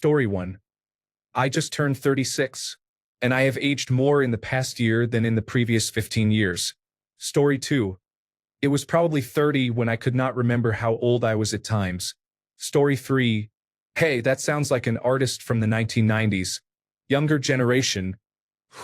Story 1. I just turned 36, and I have aged more in the past year than in the previous 15 years. Story 2. It was probably 30 when I could not remember how old I was at times. Story 3. Hey, that sounds like an artist from the 1990s. Younger generation.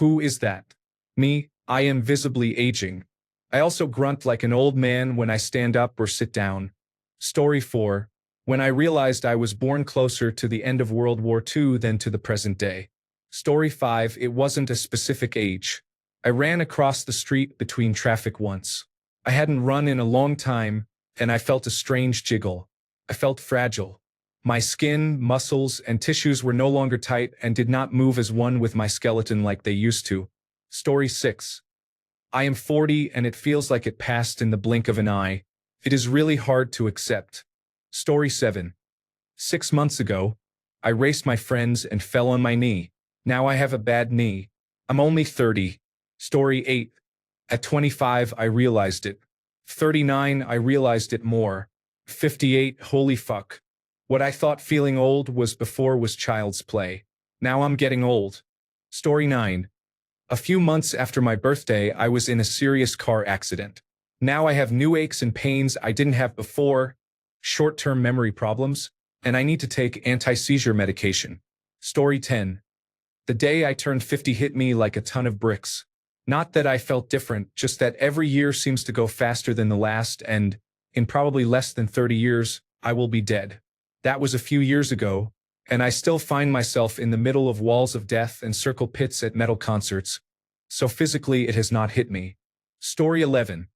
Who is that? Me, I am visibly aging. I also grunt like an old man when I stand up or sit down. Story 4. When I realized I was born closer to the end of World War II than to the present day. Story 5. It wasn't a specific age. I ran across the street between traffic once. I hadn't run in a long time, and I felt a strange jiggle. I felt fragile. My skin, muscles, and tissues were no longer tight and did not move as one with my skeleton like they used to. Story 6. I am 40 and it feels like it passed in the blink of an eye. It is really hard to accept. Story 7. 6 months ago, I raced my friends and fell on my knee. Now I have a bad knee. I'm only 30. Story 8. At 25, I realized it. 39, I realized it more. 58, holy fuck. What I thought feeling old was before was child's play. Now I'm getting old. Story 9. A few months after my birthday, I was in a serious car accident. Now I have new aches and pains I didn't have before, short-term memory problems, and I need to take anti-seizure medication. Story 10. The day I turned 50 hit me like a ton of bricks. Not that I felt different, just that every year seems to go faster than the last, and, in probably less than 30 years, I will be dead. That was a few years ago, and I still find myself in the middle of walls of death and circle pits at metal concerts. So physically it has not hit me. Story 11.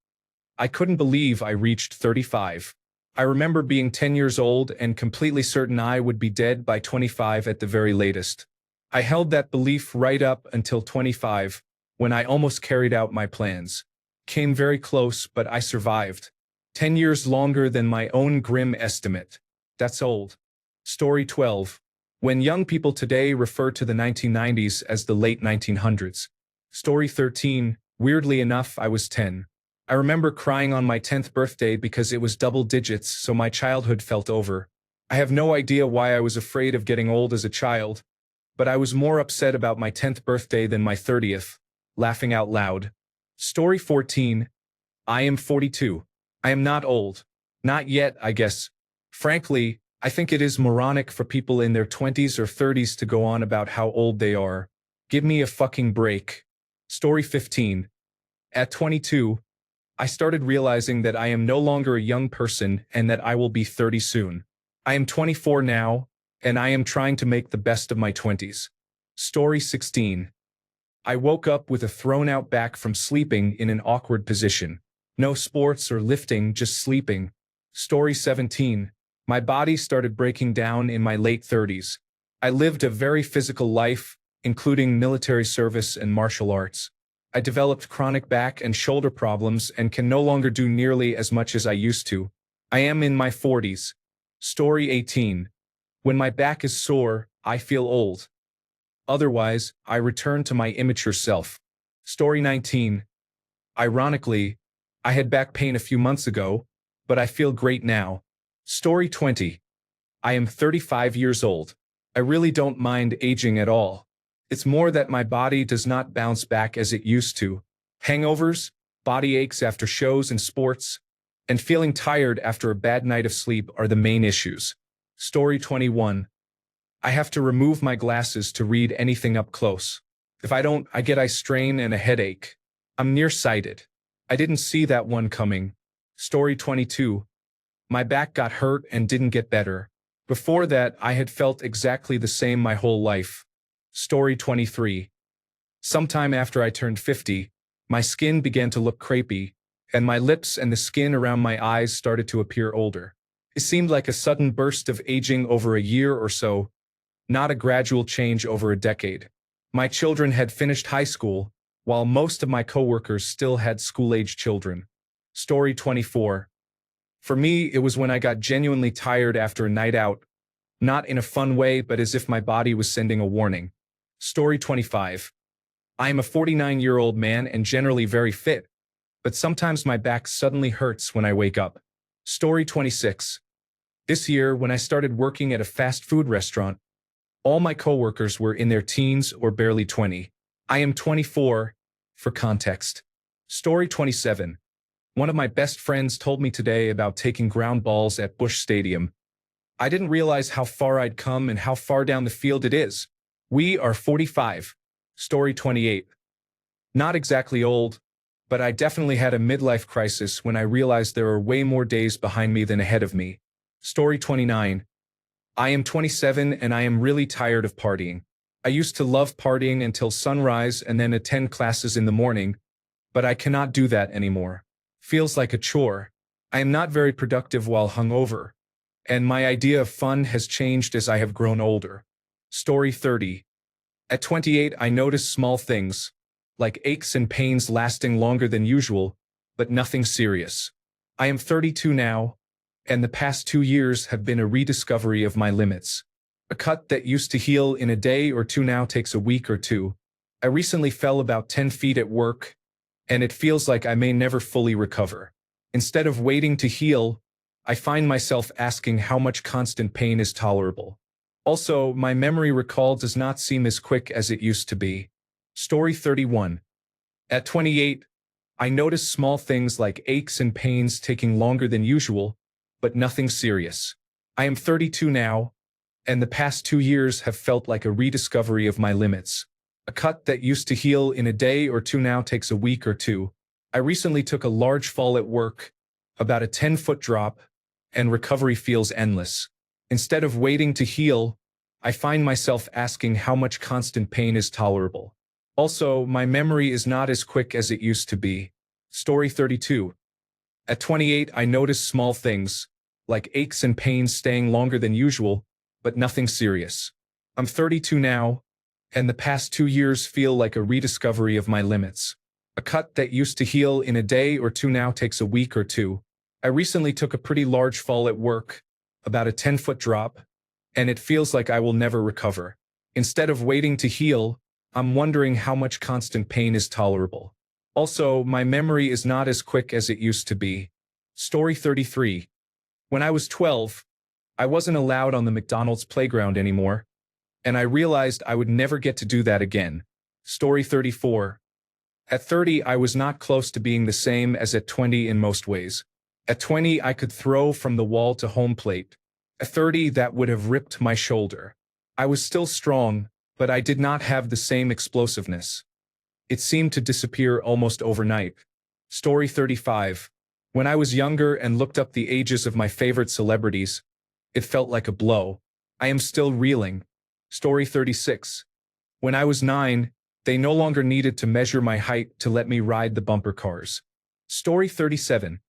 I couldn't believe I reached 35. I remember being 10 years old and completely certain I would be dead by 25 at the very latest. I held that belief right up until 25, when I almost carried out my plans. Came very close, but I survived. 10 years longer than my own grim estimate. That's old. Story 12. When young people today refer to the 1990s as the late 1900s. Story 13. Weirdly enough, I was 10. I remember crying on my 10th birthday because it was double digits, so my childhood felt over. I have no idea why I was afraid of getting old as a child, but I was more upset about my 10th birthday than my 30th. Laughing out loud. Story 14. I am 42. I am not old. Not yet, I guess. Frankly, I think it is moronic for people in their 20s or 30s to go on about how old they are. Give me a fucking break. Story 15. At 22, I started realizing that I am no longer a young person and that I will be 30 soon. I am 24 now, and I am trying to make the best of my 20s. Story 16. I woke up with a thrown-out back from sleeping in an awkward position. No sports or lifting, just sleeping. Story 17. My body started breaking down in my late 30s. I lived a very physical life, including military service and martial arts. I developed chronic back and shoulder problems and can no longer do nearly as much as I used to. I am in my 40s. Story 18. When my back is sore, I feel old. Otherwise, I return to my immature self. Story 19. Ironically, I had back pain a few months ago, but I feel great now. Story 20. I am 35 years old. I really don't mind aging at all. It's more that my body does not bounce back as it used to. Hangovers, body aches after shows and sports, and feeling tired after a bad night of sleep are the main issues. Story 21. I have to remove my glasses to read anything up close. If I don't, I get eye strain and a headache. I'm nearsighted. I didn't see that one coming. Story 22. My back got hurt and didn't get better. Before that, I had felt exactly the same my whole life. Story 23. Sometime after I turned 50, my skin began to look crepey, and my lips and the skin around my eyes started to appear older. It seemed like a sudden burst of aging over a year or so, not a gradual change over a decade. My children had finished high school, while most of my coworkers still had school-age children. Story 24. For me, it was when I got genuinely tired after a night out, not in a fun way, but as if my body was sending a warning. Story 25. I am a 49-year-old man and generally very fit, but sometimes my back suddenly hurts when I wake up. Story 26. This year, when I started working at a fast food restaurant, All my coworkers were in their teens or barely 20. I am 24, for context. Story 27. One of my best friends told me today about taking ground balls at Busch Stadium. I didn't realize how far I'd come and how far down the field it is. We are 45. Story 28. Not exactly old, but I definitely had a midlife crisis when I realized there are way more days behind me than ahead of me. Story 29. I am 27 and I am really tired of partying. I used to love partying until sunrise and then attend classes in the morning, but I cannot do that anymore. Feels like a chore. I am not very productive while hungover, and my idea of fun has changed as I have grown older. Story 30. At 28, I notice small things, like aches and pains lasting longer than usual, but nothing serious. I am 32 now, and the past 2 years have been a rediscovery of my limits. A cut that used to heal in a day or two now takes a week or two. I recently fell about 10 feet at work, and it feels like I may never fully recover. Instead of waiting to heal, I find myself asking how much constant pain is tolerable. Also, my memory recall does not seem as quick as it used to be. Story 31. At 28, I notice small things like aches and pains taking longer than usual, but nothing serious. I am 32 now, and the past 2 years have felt like a rediscovery of my limits. A cut that used to heal in a day or two now takes a week or two. I recently took a large fall at work, about a 10-foot drop, and recovery feels endless. Instead of waiting to heal, I find myself asking how much constant pain is tolerable. Also, my memory is not as quick as it used to be. Story 32. At 28, I notice small things, like aches and pains staying longer than usual, but nothing serious. I'm 32 now, and the past 2 years feel like a rediscovery of my limits. A cut that used to heal in a day or two now takes a week or two. I recently took a pretty large fall at work, about a 10-foot drop, and it feels like I will never recover. Instead of waiting to heal, I'm wondering how much constant pain is tolerable. Also, my memory is not as quick as it used to be. Story 33. When I was 12, I wasn't allowed on the McDonald's playground anymore, and I realized I would never get to do that again. Story 34. At 30, I was not close to being the same as at 20 in most ways. At 20, I could throw from the wall to home plate. At 30, that would have ripped my shoulder. I was still strong, but I did not have the same explosiveness. It seemed to disappear almost overnight. Story 35. When I was younger and looked up the ages of my favorite celebrities, it felt like a blow. I am still reeling. Story 36. When I was 9, they no longer needed to measure my height to let me ride the bumper cars. Story 37.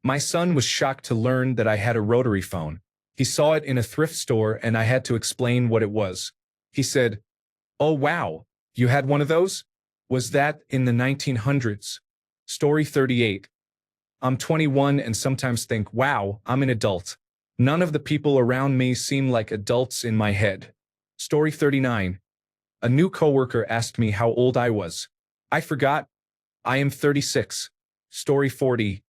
My son was shocked to learn that I had a rotary phone. He saw it in a thrift store and I had to explain what it was. He said, "Oh wow, you had one of those? Was that in the 1900s? Story 38. I'm 21 and sometimes think, wow, I'm an adult. None of the people around me seem like adults in my head. Story 39. A new coworker asked me how old I was. I forgot. I am 36. Story 40.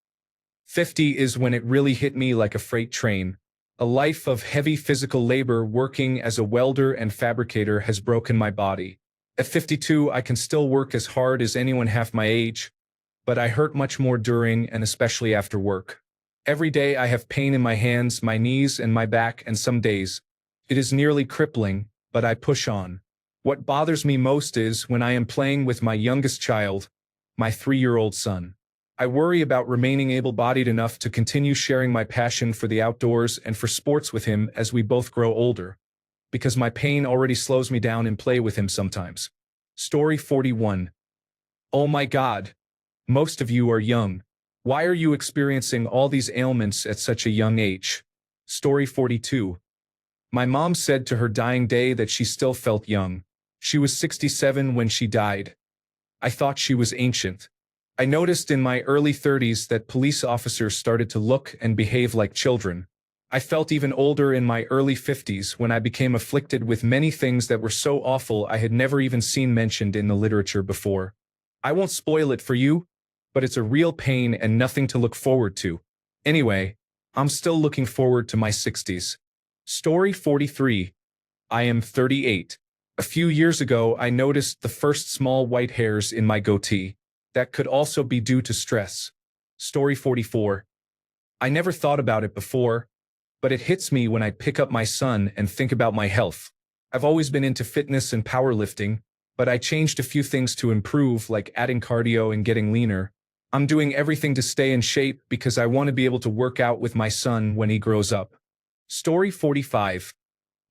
50 is when it really hit me like a freight train. A life of heavy physical labor working as a welder and fabricator has broken my body. At 52, I can still work as hard as anyone half my age, but I hurt much more during and especially after work. Every day I have pain in my hands, my knees, and my back, and some days it is nearly crippling, but I push on. What bothers me most is when I am playing with my youngest child, my 3-year-old son. I worry about remaining able-bodied enough to continue sharing my passion for the outdoors and for sports with him as we both grow older, because my pain already slows me down in play with him sometimes. Story 41. Oh my God. Most of you are young. Why are you experiencing all these ailments at such a young age? Story 42. My mom said to her dying day that she still felt young. She was 67 when she died. I thought she was ancient. I noticed in my early 30s that police officers started to look and behave like children. I felt even older in my early 50s when I became afflicted with many things that were so awful I had never even seen mentioned in the literature before. I won't spoil it for you, but it's a real pain and nothing to look forward to. Anyway, I'm still looking forward to my 60s. Story 43. I am 38. A few years ago, I noticed the first small white hairs in my goatee. That could also be due to stress. Story 44. I never thought about it before, but it hits me when I pick up my son and think about my health. I've always been into fitness and powerlifting, but I changed a few things to improve, like adding cardio and getting leaner. I'm doing everything to stay in shape because I want to be able to work out with my son when he grows up. Story 45.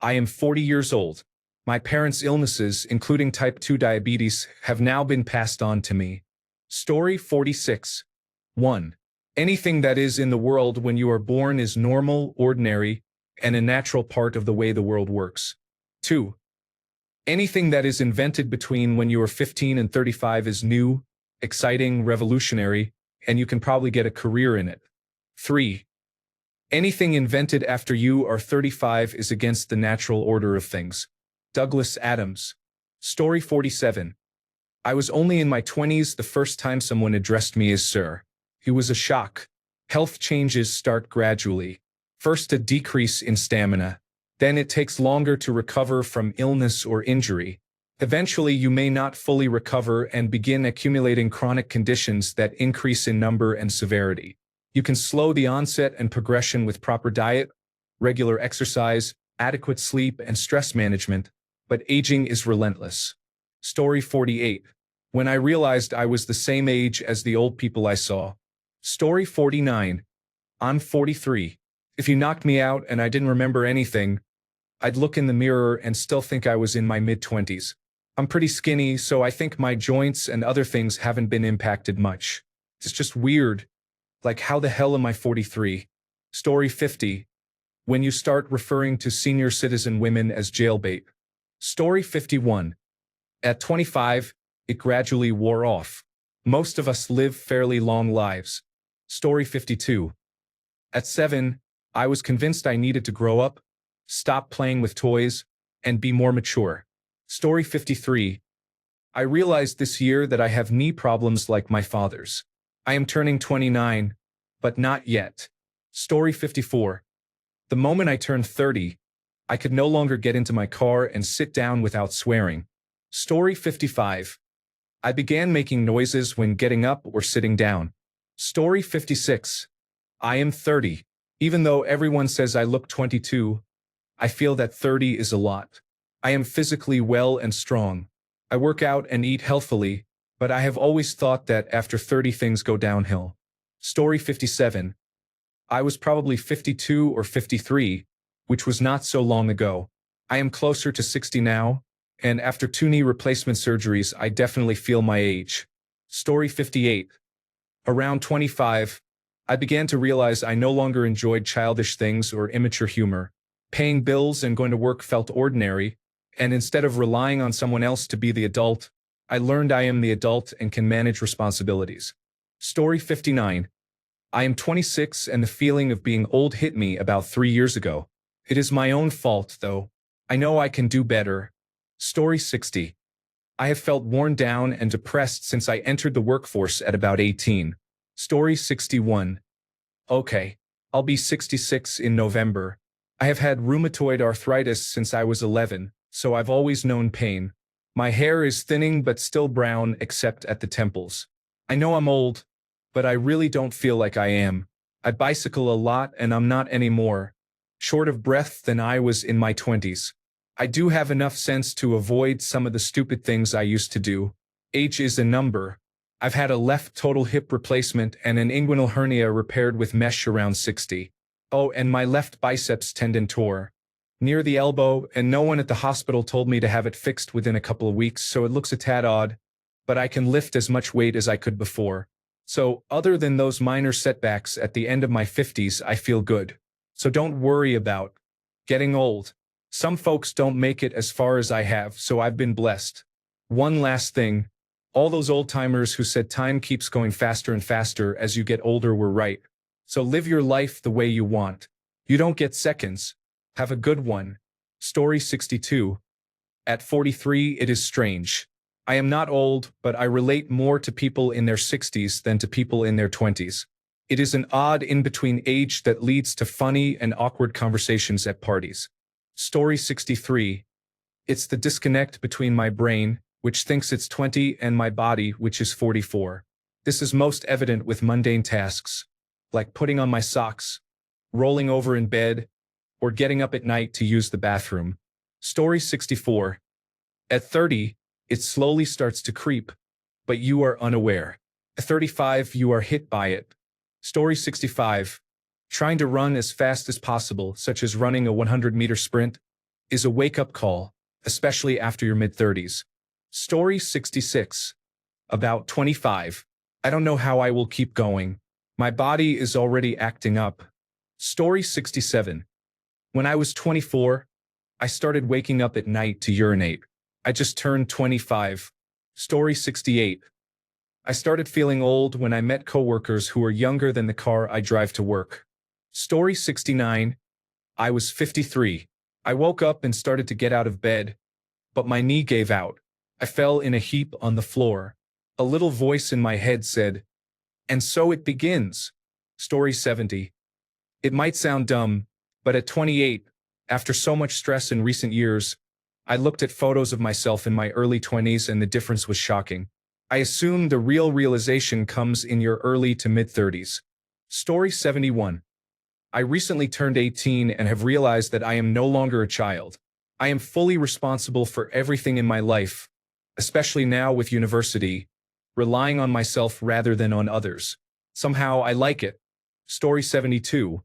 I am 40 years old. My parents' illnesses, including type 2 diabetes, have now been passed on to me. Story 46. 1. Anything that is in the world when you are born is normal, ordinary, and a natural part of the way the world works. 2. Anything that is invented between when you are 15 and 35 is new, exciting, revolutionary, and you can probably get a career in it. 3. Anything invented after you are 35 is against the natural order of things. Douglas Adams. Story 47. I was only in my 20s the first time someone addressed me as sir. It was a shock. Health changes start gradually. First a decrease in stamina. Then it takes longer to recover from illness or injury. Eventually you may not fully recover and begin accumulating chronic conditions that increase in number and severity. You can slow the onset and progression with proper diet, regular exercise, adequate sleep, and stress management, but aging is relentless. Story 48. When I realized I was the same age as the old people I saw. Story 49. I'm 43. If you knocked me out and I didn't remember anything, I'd look in the mirror and still think I was in my mid-20s. I'm pretty skinny, so I think my joints and other things haven't been impacted much. It's just weird. Like, how the hell am I 43? Story 50. When you start referring to senior citizen women as jailbait. Story 51. At 25, it gradually wore off. Most of us live fairly long lives. Story 52. At 7, I was convinced I needed to grow up, stop playing with toys, and be more mature. Story 53. I realized this year that I have knee problems like my father's. I am turning 29, but not yet. Story 54. The moment I turned 30, I could no longer get into my car and sit down without swearing. Story 55. I began making noises when getting up or sitting down. Story 56. I am 30. Even though everyone says I look 22, I feel that 30 is a lot. I am physically well and strong. I work out and eat healthily, but I have always thought that after 30 things go downhill. Story 57. I was probably 52 or 53, which was not so long ago. I am closer to 60 now, and after 2 knee replacement surgeries, I definitely feel my age. Story 58. Around 25, I began to realize I no longer enjoyed childish things or immature humor. Paying bills and going to work felt ordinary, and instead of relying on someone else to be the adult, I learned I am the adult and can manage responsibilities. Story 59. I am 26 and the feeling of being old hit me about 3 years ago. It is my own fault, though. I know I can do better. Story 60. I have felt worn down and depressed since I entered the workforce at about 18. Story 61. Okay, I'll be 66 in November. I have had rheumatoid arthritis since I was 11, so I've always known pain. My hair is thinning but still brown except at the temples. I know I'm old, but I really don't feel like I am. I bicycle a lot and I'm not anymore. Short of breath than I was in my 20s. I do have enough sense to avoid some of the stupid things I used to do. Age is a number. I've had a left total hip replacement and an inguinal hernia repaired with mesh around 60. Oh, and my left biceps tendon tore near the elbow, and no one at the hospital told me to have it fixed within a couple of weeks, so it looks a tad odd, but I can lift as much weight as I could before. So, other than those minor setbacks at the end of my 50s, I feel good. So don't worry about getting old. Some folks don't make it as far as I have, so I've been blessed. One last thing. All those old-timers who said time keeps going faster and faster as you get older were right. So live your life the way you want. You don't get seconds. Have a good one. Story 62. At 43, it is strange. I am not old, but I relate more to people in their 60s than to people in their 20s. It is an odd in-between age that leads to funny and awkward conversations at parties. Story 63. It's the disconnect between my brain, which thinks it's 20, and my body, which is 44. This is most evident with mundane tasks, like putting on my socks, rolling over in bed, or getting up at night to use the bathroom. Story 64. At 30, it slowly starts to creep, but you are unaware. At 35, you are hit by it. Story 65. Trying to run as fast as possible, such as running a 100-meter sprint, is a wake-up call, especially after your mid-30s. Story 66. About 25. I don't know how I will keep going. My body is already acting up. Story 67. When I was 24, I started waking up at night to urinate. I just turned 25. Story 68. I started feeling old when I met coworkers who were younger than the car I drive to work. Story 69. I was 53. I woke up and started to get out of bed, but my knee gave out. I fell in a heap on the floor. A little voice in my head said, "And so it begins." Story 70. It might sound dumb, but at 28, after so much stress in recent years, I looked at photos of myself in my early 20s and the difference was shocking. I assume the real realization comes in your early to mid-30s. Story 71. I recently turned 18 and have realized that I am no longer a child. I am fully responsible for everything in my life, especially now with university, relying on myself rather than on others. Somehow I like it. Story 72.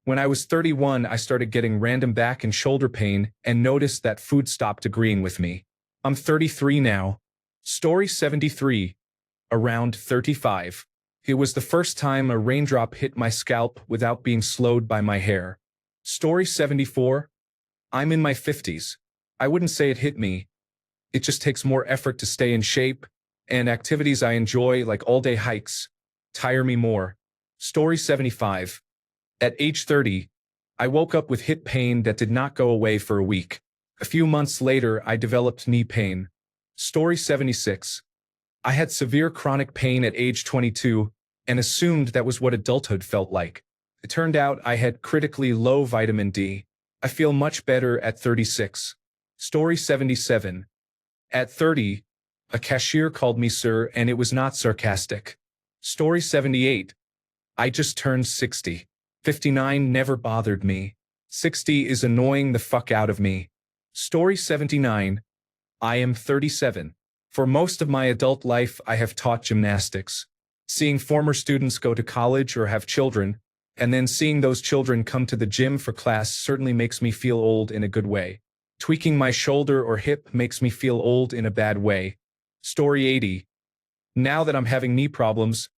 When I was 31, I started getting random back and shoulder pain and noticed that food stopped agreeing with me. I'm 33 now. Story 73. Around 35. It was the first time a raindrop hit my scalp without being slowed by my hair. Story 74. I'm in my 50s. I wouldn't say it hit me. It just takes more effort to stay in shape, and activities I enjoy, like all-day hikes, tire me more. Story 75. At age 30, I woke up with hip pain that did not go away for a week. A few months later, I developed knee pain. Story 76. I had severe chronic pain at age 22 and assumed that was what adulthood felt like. It turned out I had critically low vitamin D. I feel much better at 36. Story 77. At 30, a cashier called me sir, and it was not sarcastic. Story 78. I just turned 60. 59 never bothered me. 60 is annoying the fuck out of me. Story 79. I am 37. For most of my adult life, I have taught gymnastics. Seeing former students go to college or have children, and then seeing those children come to the gym for class certainly makes me feel old in a good way. Tweaking my shoulder or hip makes me feel old in a bad way. Story 80. Now that I'm having knee problems,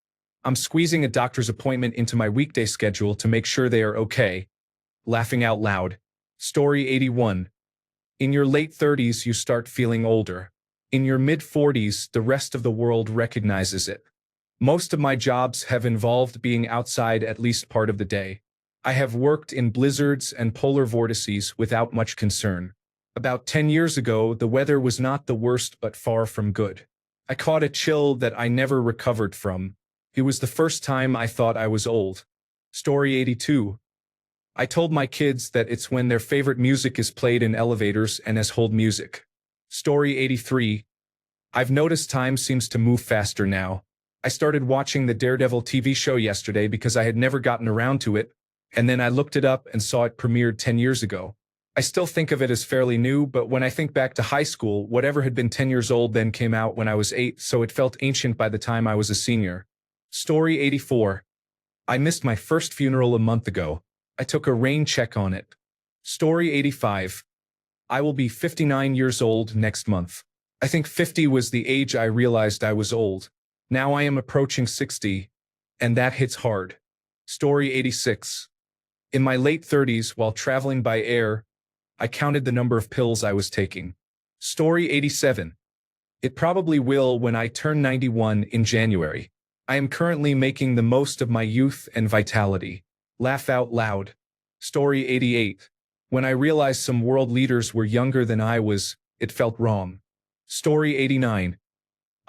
I'm squeezing a doctor's appointment into my weekday schedule to make sure they are okay. Laughing out loud. Story 81. In your late 30s, you start feeling older. In your mid-40s, the rest of the world recognizes it. Most of my jobs have involved being outside at least part of the day. I have worked in blizzards and polar vortices without much concern. About 10 years ago, the weather was not the worst but far from good. I caught a chill that I never recovered from. It was the first time I thought I was old. Story 82. I told my kids that it's when their favorite music is played in elevators and as hold music. Story 83. I've noticed time seems to move faster now. I started watching the Daredevil TV show yesterday because I had never gotten around to it, and then I looked it up and saw it premiered 10 years ago. I still think of it as fairly new, but when I think back to high school, whatever had been 10 years old then came out when I was 8, so it felt ancient by the time I was a senior. Story 84. I missed my first funeral a month ago. I took a rain check on it. Story 85. I will be 59 years old next month. I think 50 was the age I realized I was old. Now I am approaching 60, and that hits hard. Story 86. In my late 30s, while traveling by air, I counted the number of pills I was taking. Story 87. It probably will when I turn 91 in January. I am currently making the most of my youth and vitality. Laugh out loud. Story 88. When I realized some world leaders were younger than I was, it felt wrong. Story 89.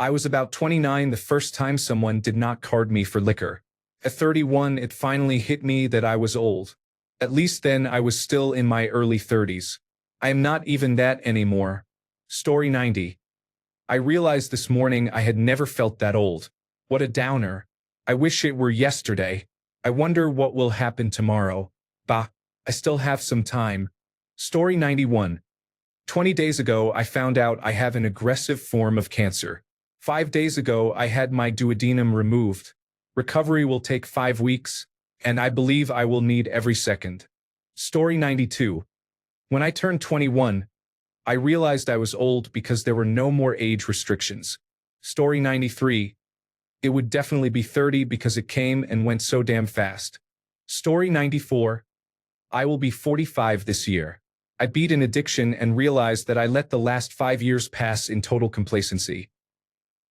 I was about 29 the first time someone did not card me for liquor. At 31, it finally hit me that I was old. At least then I was still in my early 30s. I am not even that anymore. Story 90. I realized this morning I had never felt that old. What a downer. I wish it were yesterday. I wonder what will happen tomorrow. Bah, I still have some time. Story 91. 20 days ago, I found out I have an aggressive form of cancer. 5 days ago, I had my duodenum removed. Recovery will take 5 weeks, and I believe I will need every second. Story 92. When I turned 21, I realized I was old because there were no more age restrictions. Story 93. It would definitely be 30 because it came and went so damn fast. Story 94. I will be 45 this year. I beat an addiction and realized that I let the last 5 years pass in total complacency.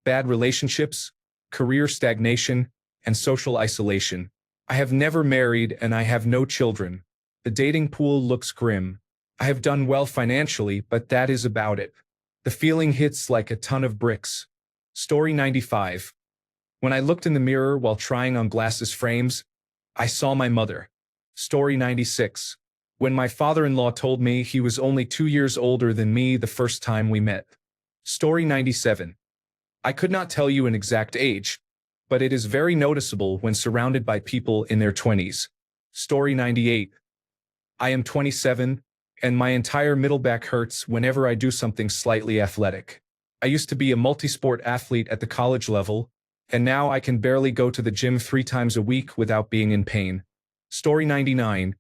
Bad relationships, career stagnation, and social isolation. I have never married and I have no children. The dating pool looks grim. I have done well financially, but that is about it. The feeling hits like a ton of bricks. Story 95. When I looked in the mirror while trying on glasses frames, I saw my mother. Story 96. When my father-in-law told me he was only 2 years older than me the first time we met. Story 97. I could not tell you an exact age, but it is very noticeable when surrounded by people in their 20s. Story 98. I am 27, and my entire middle back hurts whenever I do something slightly athletic. I used to be a multi-sport athlete at the college level, and now I can barely go to the gym 3 times a week without being in pain. Story 99.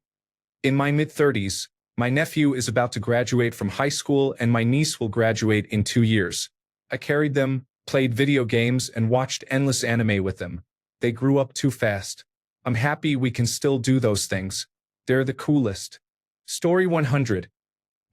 In my mid-30s, my nephew is about to graduate from high school and my niece will graduate in 2 years. I carried them, played video games, and watched endless anime with them. They grew up too fast. I'm happy we can still do those things. They're the coolest. Story 100.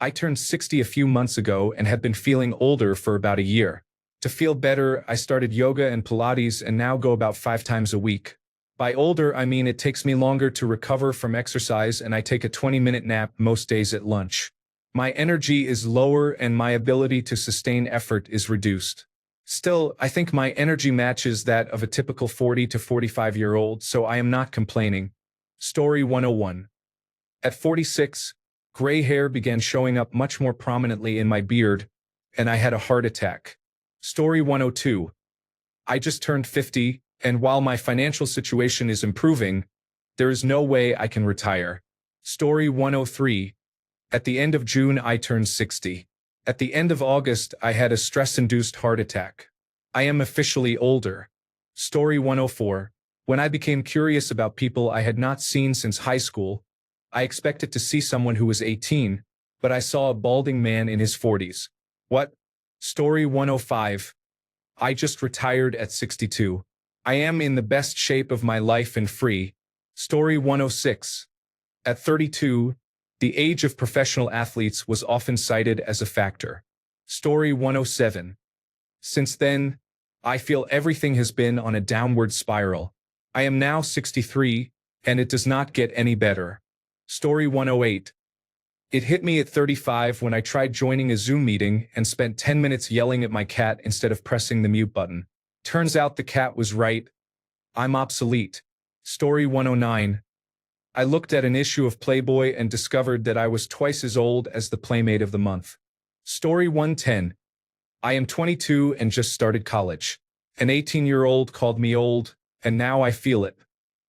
I turned 60 a few months ago and have been feeling older for about a year. To feel better, I started yoga and Pilates and now go about 5 times a week. By older, I mean it takes me longer to recover from exercise and I take a 20-minute nap most days at lunch. My energy is lower and my ability to sustain effort is reduced. Still, I think my energy matches that of a typical 40 to 45-year-old, so I am not complaining. Story 101. At 46, gray hair began showing up much more prominently in my beard, and I had a heart attack. Story 102. I just turned 50, and while my financial situation is improving, there is no way I can retire. Story 103. At the end of June, I turned 60. At the end of August, I had a stress-induced heart attack. I am officially older. Story 104. When I became curious about people I had not seen since high school, I expected to see someone who was 18, but I saw a balding man in his 40s. What? Story 105. I just retired at 62. I am in the best shape of my life and free. Story 106. At 32, the age of professional athletes was often cited as a factor. Story 107. Since then, I feel everything has been on a downward spiral. I am now 63, and it does not get any better. Story 108. It hit me at 35 when I tried joining a Zoom meeting and spent 10 minutes yelling at my cat instead of pressing the mute button. Turns out the cat was right. I'm obsolete. Story 109. I looked at an issue of Playboy and discovered that I was twice as old as the Playmate of the Month. Story 110. I am 22 and just started college. An 18-year-old called me old, and now I feel it.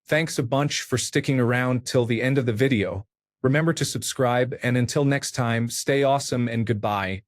Thanks a bunch for sticking around till the end of the video. Remember to subscribe, and until next time, stay awesome and goodbye.